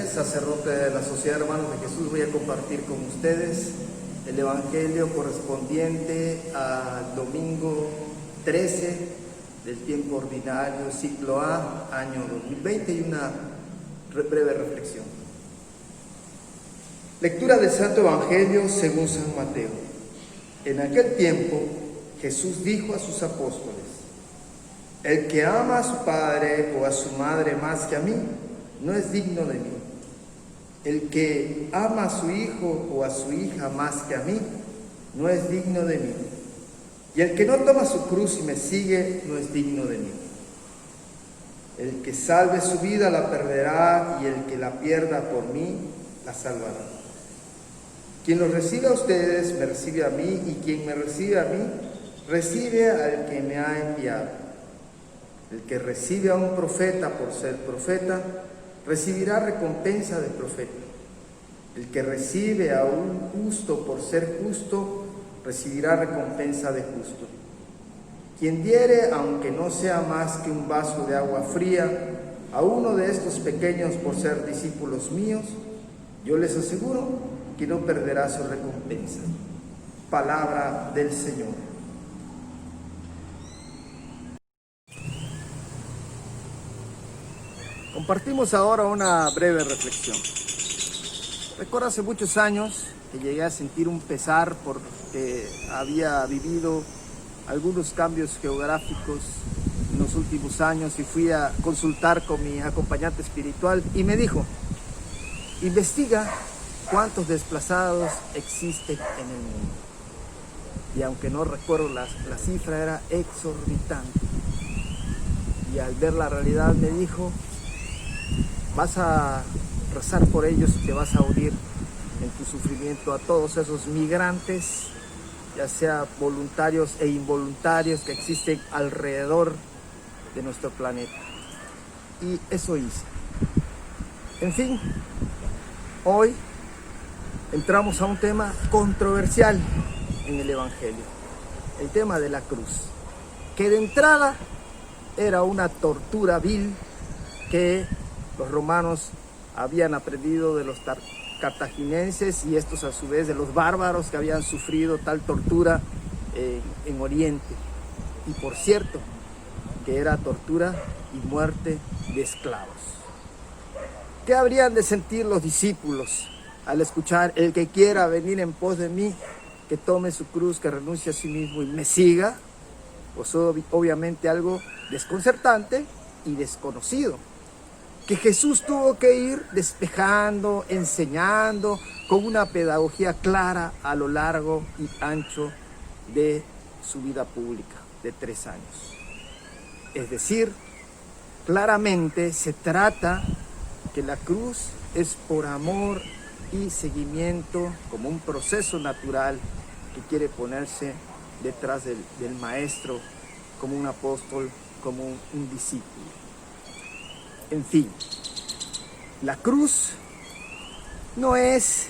Hernández, sacerdote de la Sociedad de Hermanos de Jesús. Voy a compartir con ustedes el Evangelio correspondiente al domingo 13 del tiempo ordinario, ciclo A, año 2020, y una breve reflexión. Lectura del Santo Evangelio según San Mateo. En aquel tiempo Jesús dijo a sus apóstoles: el que ama a su padre o a su madre más que a mí, no es digno de mí. El que ama a su hijo o a su hija más que a mí, no es digno de mí. Y el que no toma su cruz y me sigue, no es digno de mí. El que salve su vida la perderá, y el que la pierda por mí, la salvará. Quien los recibe a ustedes, me recibe a mí, y quien me recibe a mí, recibe al que me ha enviado. El que recibe a un profeta por ser profeta, recibirá recompensa de profeta. El que recibe a un justo por ser justo, recibirá recompensa de justo. Quien diere, aunque no sea más que un vaso de agua fría, a uno de estos pequeños por ser discípulos míos, yo les aseguro que no perderá su recompensa. Palabra del Señor. Compartimos ahora una breve reflexión. Recuerdo hace muchos años que llegué a sentir un pesar porque había vivido algunos cambios geográficos en los últimos años, y fui a consultar con mi acompañante espiritual y me dijo: investiga cuántos desplazados existen en el mundo. Y aunque no recuerdo la cifra, era exorbitante. Y al ver la realidad me dijo: vas a rezar por ellos y te vas a unir en tu sufrimiento a todos esos migrantes, ya sea voluntarios e involuntarios, que existen alrededor de nuestro planeta. Y eso hice. En fin, hoy entramos a un tema controversial en el Evangelio, el tema de la cruz, que de entrada era una tortura vil que los romanos habían aprendido de los cartagineses, y estos a su vez de los bárbaros que habían sufrido tal tortura en Oriente. Y por cierto, que era tortura y muerte de esclavos. ¿Qué habrían de sentir los discípulos al escuchar: el que quiera venir en pos de mí, que tome su cruz, que renuncie a sí mismo y me siga? Pues obviamente algo desconcertante y desconocido, que Jesús tuvo que ir despejando, enseñando con una pedagogía clara a lo largo y ancho de su vida pública de 3 años. Es decir, claramente se trata que la cruz es por amor y seguimiento, como un proceso natural que quiere ponerse detrás del maestro, como un apóstol, como un discípulo. En fin, la cruz no es,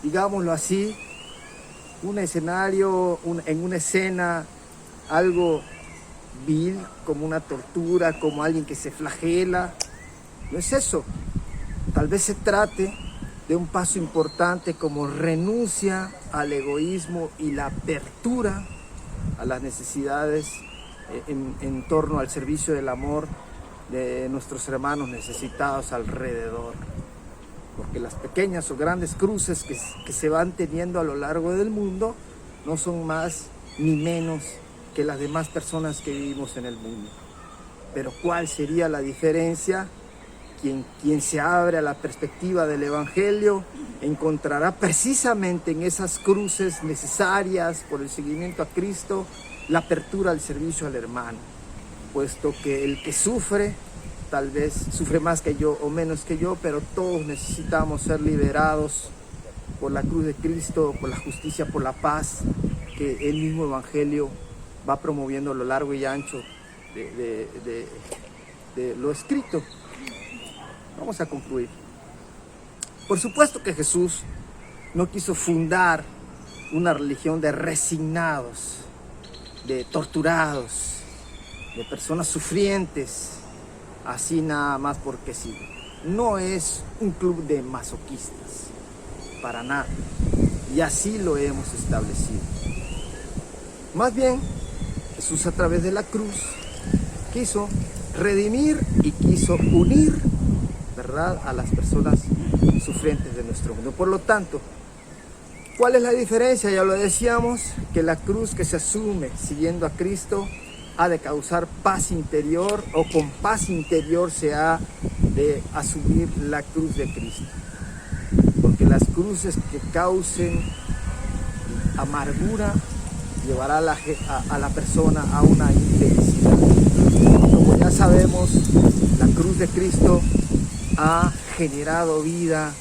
digámoslo así, un escenario, en una escena, algo vil, como una tortura, como alguien que se flagela. No es eso. Tal vez se trate de un paso importante como renuncia al egoísmo y la apertura a las necesidades en torno al servicio del amor de nuestros hermanos necesitados alrededor. Porque las pequeñas o grandes cruces que se van teniendo a lo largo del mundo no son más ni menos que las demás personas que vivimos en el mundo. Pero ¿cuál sería la diferencia? Quien se abre a la perspectiva del Evangelio encontrará precisamente en esas cruces necesarias por el seguimiento a Cristo la apertura al servicio al hermano, puesto que el que sufre, tal vez sufre más que yo o menos que yo, pero todos necesitamos ser liberados por la cruz de Cristo, por la justicia, por la paz que el mismo Evangelio va promoviendo a lo largo y ancho de lo escrito. Vamos a concluir. Por supuesto que Jesús no quiso fundar una religión de resignados, de torturados, de personas sufrientes, así nada más porque sí. no es un club de masoquistas, para nada, y así lo hemos establecido. Más bien, Jesús a través de la cruz quiso redimir y quiso unir, ¿verdad?, a las personas sufrientes de nuestro mundo. Por lo tanto, ¿cuál es la diferencia? Ya lo decíamos, que la cruz que se asume siguiendo a Cristo ha de causar paz interior, o con paz interior se ha de asumir la cruz de Cristo. Porque las cruces que causen amargura llevará a la persona a una infelicidad. Como ya sabemos, la cruz de Cristo ha generado vida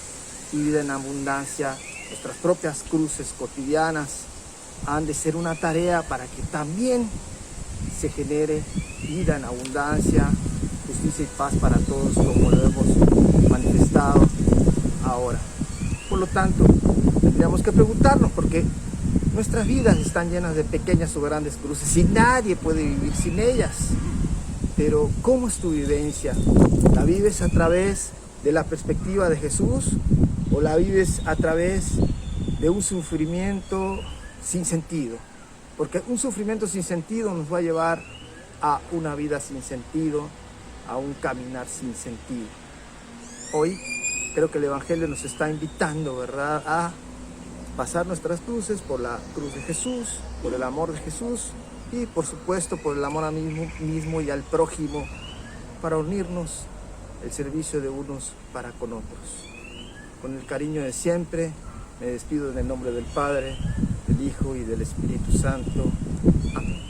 y vida en abundancia. Nuestras propias cruces cotidianas han de ser una tarea para que también se genere vida en abundancia, justicia y paz para todos, como lo hemos manifestado ahora. Por lo tanto, tendríamos que preguntarnos, porque nuestras vidas están llenas de pequeñas o grandes cruces y nadie puede vivir sin ellas. Pero ¿cómo es tu vivencia? ¿La vives a través de la perspectiva de Jesús o la vives a través de un sufrimiento sin sentido? Porque un sufrimiento sin sentido nos va a llevar a una vida sin sentido, a un caminar sin sentido. Hoy creo que el Evangelio nos está invitando, ¿verdad?, a pasar nuestras cruces por la cruz de Jesús, por el amor de Jesús y por supuesto por el amor a mí mismo y al prójimo, para unirnos el servicio de unos para con otros. Con el cariño de siempre, me despido en el nombre del Padre, del Hijo y del Espíritu Santo. Amén.